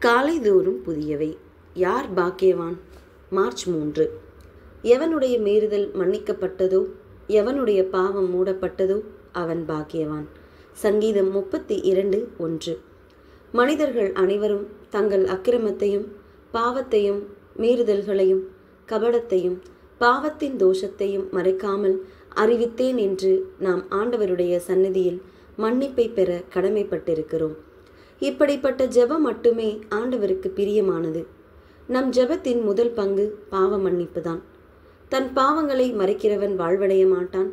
காலைதோறும் புதியவை. யார் பாக்கியவான்? மார்ச் 3. எவனுடைய மீறுதல் மன்னிக்கப்பட்டதோ, எவனுடைய பாவம் மூடப்பட்டதோ அவன் பாக்கியவான். சங்கீதம் 32:1. மனிதர்கள் அனைவரும் தங்கள் அக்கிரமத்தையும் பாவத்தையும் மீறுதல்களையும் கபடத்தையும் பாவத்தின் தோஷத்தையும் மறைக்காமல் அறிவித்தேன் என்று நாம் ஆண்டவருடைய சந்நிதியில் மன்னிப்பை பெற கடமைப்பட்டிருக்கிறோம். இப்படிப்பட்ட ஜெபம் மட்டுமே ஆண்டவருக்கு பிரியமானது. நம் ஜெபத்தின் முதல் பங்கு பாவ மன்னிப்பு தான். தன் பாவங்களை மறைக்கிறவன் வாழ்வடைய மாட்டான்.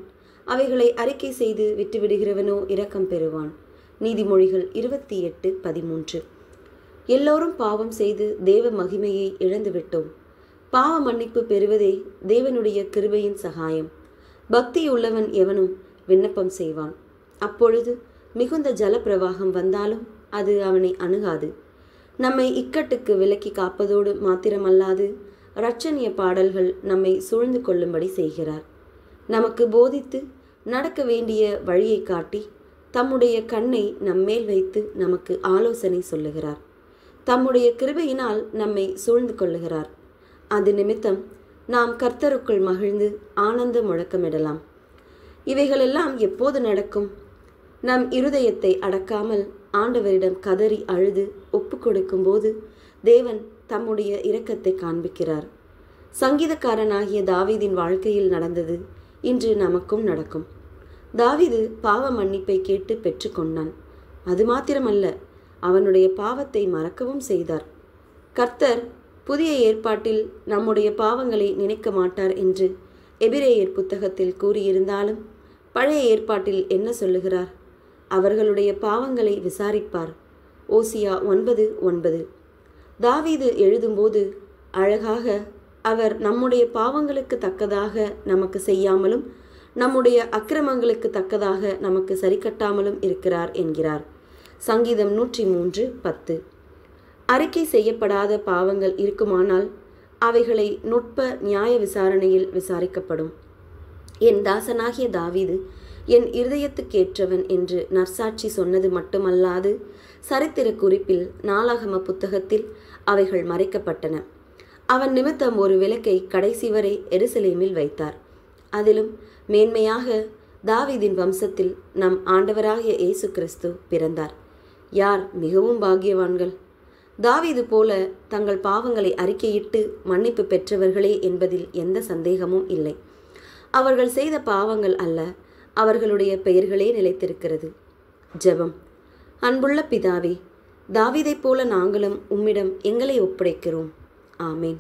அவைகளை அறிக்கை செய்து விட்டுவிடுகிறவனோ இரக்கம் பெறுவான். நீதிமொழிகள் 28:13. எல்லோரும் பாவம் செய்து தேவ மகிமையை இழந்துவிட்டோம். பாவ மன்னிப்பு பெறுவதே தேவனுடைய கிருபையின் சகாயம். பக்தியுள்ளவன் எவனும் விண்ணப்பம் செய்வான். அப்பொழுது மிகுந்த ஜலப்பிரவாகம் வந்தாலும் அது அவனை அணுகாது. நம்மை இக்கட்டுக்கு விலக்கி காப்பதோடு மாத்திரமல்லாது இரட்சணிய பாடல்கள் நம்மை சூழ்ந்து கொள்ளும்படி செய்கிறார். நமக்கு போதித்து நடக்க வேண்டிய வழியை காட்டி தம்முடைய கண்ணை நம்மேல் வைத்து நமக்கு ஆலோசனை சொல்லுகிறார். தம்முடைய கிருபையினால் நம்மை சூழ்ந்து கொள்ளுகிறார். அது நிமித்தம் நாம் கர்த்தருக்குள் மகிழ்ந்து ஆனந்த முழக்கமிடலாம். இவைகளெல்லாம் எப்போது நடக்கும்? நம் இருதயத்தை அடக்காமல் ஆண்டவரிடம் கதறி அழுது ஒப்பு கொடுக்கும் போது தேவன் தம்முடைய இரக்கத்தை காண்பிக்கிறார். சங்கீதக்காரனாகிய தாவீதின் வாழ்க்கையில் நடந்தது இன்று நமக்கும் நடக்கும். தாவீது பாவ மன்னிப்பை கேட்டு பெற்றுக்கொண்டான். அது மாத்திரமல்ல, அவனுடைய பாவத்தை மறக்கவும் செய்தார். கர்த்தர் புதிய ஏற்பாட்டில் நம்முடைய பாவங்களை நினைக்க மாட்டார் என்று எபிரேயர் புத்தகத்தில் கூறியிருந்தாலும் பழைய ஏற்பாட்டில் என்ன சொல்லுகிறார்? அவர்களுடைய பாவங்களை விசாரிப்பார். ஓசியா 9:9. தாவீது எழுதும்போது அழகாக அவர் நம்முடைய பாவங்களுக்கு தக்கதாக நமக்கு செய்யாமலும் நம்முடைய அக்கிரமங்களுக்கு தக்கதாக நமக்கு சரிக்கட்டாமலும் இருக்கிறார் என்கிறார். சங்கீதம் 103:10. அறிக்கை செய்யப்படாத பாவங்கள் இருக்குமானால் அவைகளை நுட்ப நியாய விசாரணையில் விசாரிக்கப்படும். என் தாசனாகிய தாவீது என் இருதயத்துக்கேற்றவன் என்று நற்சாட்சி சொன்னது மட்டுமல்லாது சரித்திர குறிப்பில் நாளாகம புத்தகத்தில் அவைகள் மறைக்கப்பட்டன. அவன் நிமித்தம் ஒரு விளக்கை கடைசி வரை எருசலேமில் வைத்தார். அதிலும் மேன்மையாக தாவீதின் வம்சத்தில் நம் ஆண்டவராகிய இயேசு கிறிஸ்து பிறந்தார். யார் மிகவும் பாக்கியவான்கள்? தாவீது போல தங்கள் பாவங்களை அறிக்கையிட்டு மன்னிப்பு பெற்றவர்களே என்பதில் எந்த சந்தேகமும் இல்லை. அவர்கள் செய்த பாவங்கள் அல்ல, அவர்களுடைய பெயர்களே நிலைத்திருக்கிறது. ஜெபம். அன்புள்ள பிதாவே, தாவீதைப் போல நாங்களும் உம்மிடம் எங்களை ஒப்படைக்கிறோம். ஆமேன்.